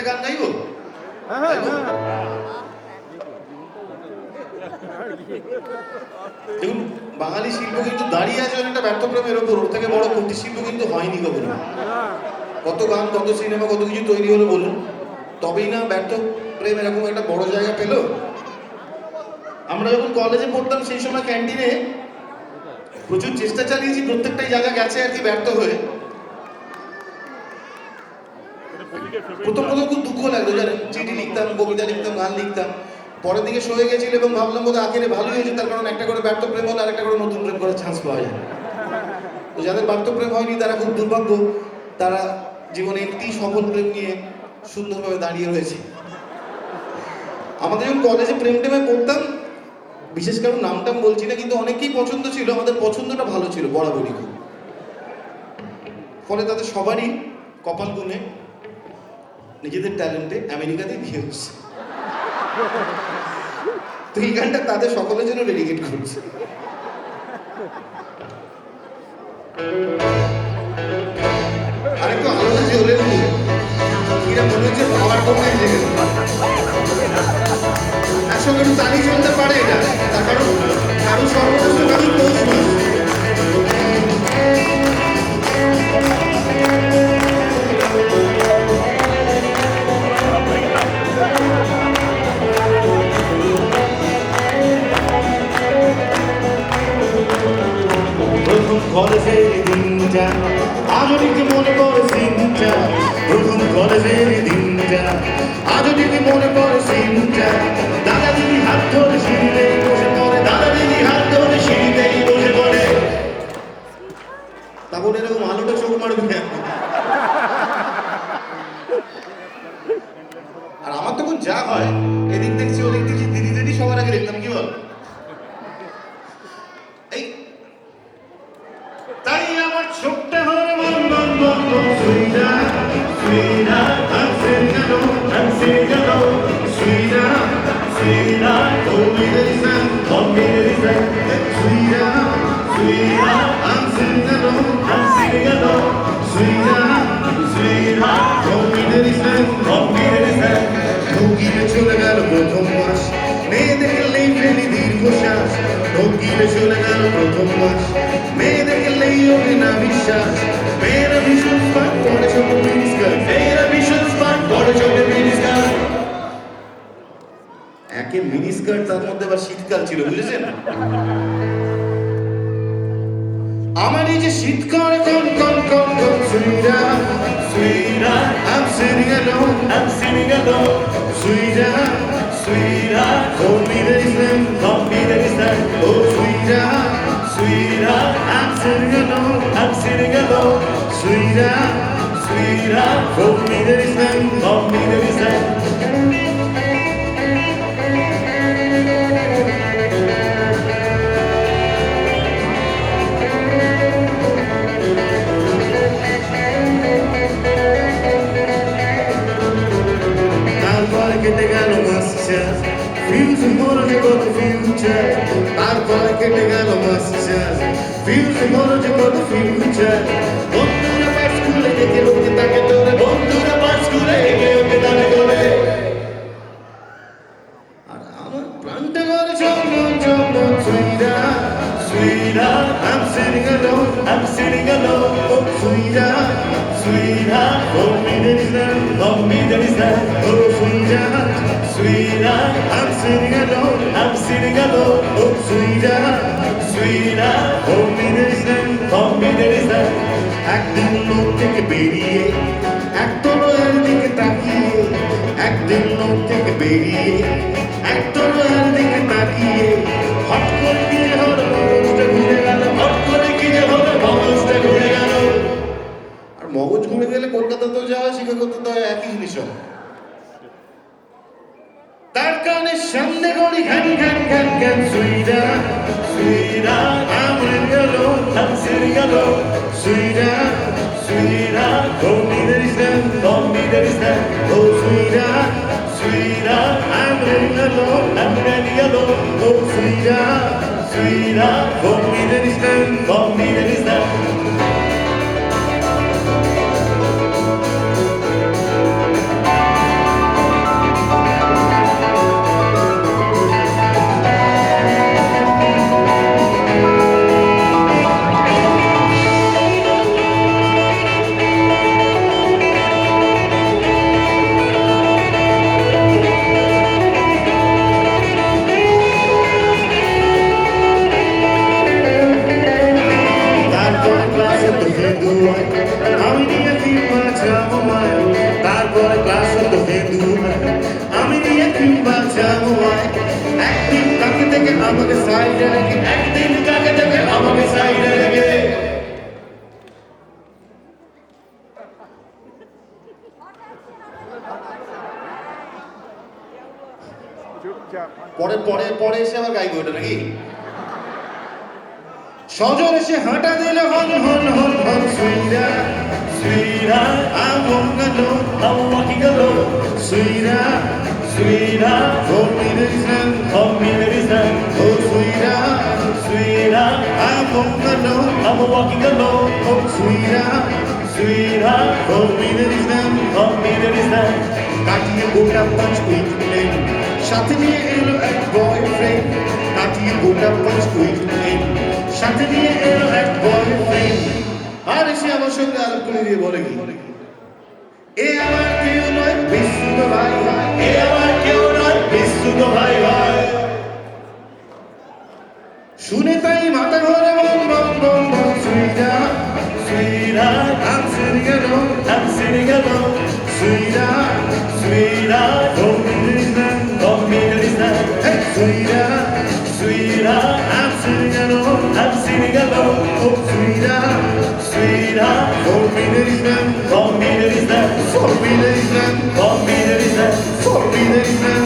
গান গাইবো? দেখুন, বাঙালি শিল্প কিন্তু দাঁড়িয়ে আছে অনেকটা ব্যর্থপ্রেমের ওপর। ওর থেকে বড় কুটির শিল্প কিন্তু হয়নি কখনো। কত গান, কত সিনেমা, কত কিছু তৈরি হলো বলুন, তবেই না ব্যর্থ প্রেম এরকম একটা বড় জায়গা পেল। আমরা যখন কলেজে পড়তাম সেই সময় ক্যান্টিনে প্রচুর চেষ্টা চালিয়েছি, প্রত্যেকটাই জায়গা গেছে আর কি ব্যর্থ হয়ে। প্রথম খুব দুঃখ লাগলো, জানেন, চিঠি লিখতাম, কবিতা লিখতাম, গান লিখতাম, পরের দিকে সয়ে গেছিল এবং ভাবলাম বোধ আখেরে ভালোই হয়েছে, তার কারণ একটা করে ব্যর্থ প্রেম হলে আর একটা করে নতুন প্রেম করার চান্স পাওয়া যায়। তো যাদের ব্যর্থ প্রেম হয়নি তারা খুব দুর্ভাগ্য, তারা জীবনে একটি সফল প্রেম নিয়ে সুন্দরভাবে দাঁড়িয়ে রয়েছে। আমাদের যখন কলেজে প্রেম টেমে পড়তাম, বিশেষ কারণ নামটাম বলছি না, কিন্তু অনেকেই পছন্দ ছিল, আমাদের পছন্দটা ভালো ছিল বরাবরই খুব। ফলে তাদের সবারই কপাল গুনে নিজেদের ট্যালেন্টে আমেরিকাতেই বিয়ে হচ্ছে। তো এই গানটা তাদের সকলের জন্য ডেডিকেট করছে। আরেকটু আলাদা জ্বলে এরা মনে হচ্ছে পাওয়ার কমে গেছে। একসঙ্গে একটু তালি চলতে পারে এটা, তার কারণ কারো সর্বশ্রেষ্ঠ কারণ পৌঁছ মাস। প্রথম কলেজের দিনটা আজও ঠিক মনে পড়ে সিনটা, প্রথম কলেজের দিনটা আজও ঠিক মনে পড়ে সিনটা। দাদা দিদি হাত ধরে সিঁড়িতেই বসে পড়ে, দাদা দিদি হাত ধরে সিঁড়িতেই বসে পড়ে। তা বলে এরকম আলোটা চোখ মারবে না। আর আমার তখন যা হয়, এদিক দেখছি ওদিক দেখছি, দিদি দিদি সবার আগে দেখতাম, কি বল? তাই আমার চোখটা হরে মন মন মন মন সুইরা সুইরা আনসেরিগানো আনসেরিগানো সুইরা সুইরা ওমিরেরিসা ওমিরেরিসা সুইরা সুইরা আনসেরিগানো আনসেরিগানো সুইরা সুইরা ওমিরেরিসা ওমিরেরিসা ঢোকিলে চলে গেল প্রথম মাস, মেয়ে দেখলেই ফেলি দীর্ঘশ্বাস। ঢোকিলে চলে গেল প্রথম মাস, মেয়ে দেখলেই ওঠে না বিশ্বাস। মেয়েরা ভীষণ স্মার্ট, পরে ছোট মিনিস্কার, মেয়েরা ভীষণ স্মার্ট, পরে ছোট মিনিস্কার। একে মিনিস্কার, তার মধ্যে আবার শীতকাল ছিল, বুঝেছেন? আমার এই যে শীতকাল কন কন কন কন সুইরা সুইরা I'm sitting alone, I'm sitting alone সুইরা সুইরা call me the reason, call me the reason oh সুইরা সুইরা I'm sitting alone, I'm sitting alone সুইরা সুইরা call me the reason, call me the reason কেটে গেল মাস্টার ফিউজ মরজে কত future, তারপরে কেটে গেল মাস্টার ফিউজ মরজে কত ফিউচার। বন্ধুরা পাঠ স্কুলে ডেকে ওকে তাকে ধরে, বন্ধুরা পাঠ স্কুলে ডেকে ওকে তাকে ধরে। আর আমার প্রাণটা করে চমন চমন সুইরা সুইরা I'm sitting alone, I'm sitting alone oh সুইরা সুইরা call me the reason, call me the reason oh সুইরা সুইরা I'm sitting alone, I'm sitting alone oh সুইরা সুইরা call me the reason, call me the reason একদিন লোক থেকে বেরিয়ে একতলার দিকে তাকিয়ে, একদিন লোক থেকে বেরিয়ে একতলার দিকে তাকিয়ে হট করে কি হলো মগজটা ঘুরে গেল, হট করে কি হলো মগজটা ঘুরে গেল। আর মগজ ঘুরে গেলে কলকাতাতেও যাওয়া, শিকাগোতে তো একই জিনিস হয়। তার কানের সামনে গড়ি ঘ্যান ঘ্যান ঘ্যান ঘ্যান সুইরা সুইরা I'm sitting alone, I'm sitting alone সুইরা সুইরা call me the reason, call me the reason oh সুইরা সুইরা I'm ready alone, I'm ready alone oh সুইরা সুইরা call me the reason, call me the reason সাইডে রেখে একদিন কাকে দেবে আমাকে সাইডে রেখে পরে পরে পরে এসে আবার গাইবো এটা নাকি সজল এসে হাঁটা দিলে হন হন হন হন সুইরা সুইরা I'm walking alone I'm walking alone সুইরা সুইরা for me there is none oh সুইরা সুইরা I'm walking alone I'm walking alone oh সুইরা সুইরা for me there is none কাটিয়ে গোটা পাঁচ উইক নেই সাথে নিয়ে এলো এক বয়ফ্রেন্ড কাটিয়ে গোটা পাঁচ উইক নেই সাথে নিয়ে এলো এক বয়ফ্রেন্ড আর এসে আমার সঙ্গে আলাপ করে দিয়ে বলে কি এ আমার কেউ নয় বিশুদ্ধ ভাই ভাই এ আমার কেউ নয় বিশুদ্ধ ভাই ভাই শুনে তাই মাথা ঘরে বম বম বম বম সুইরা সুইরা I'm sitting alone সুইরা সুইরা for me there is none hey সুইরা সুইরা I'm sitting alone oh সুইরা সুইরা for me there is none for me there is none for me there is none for me there is none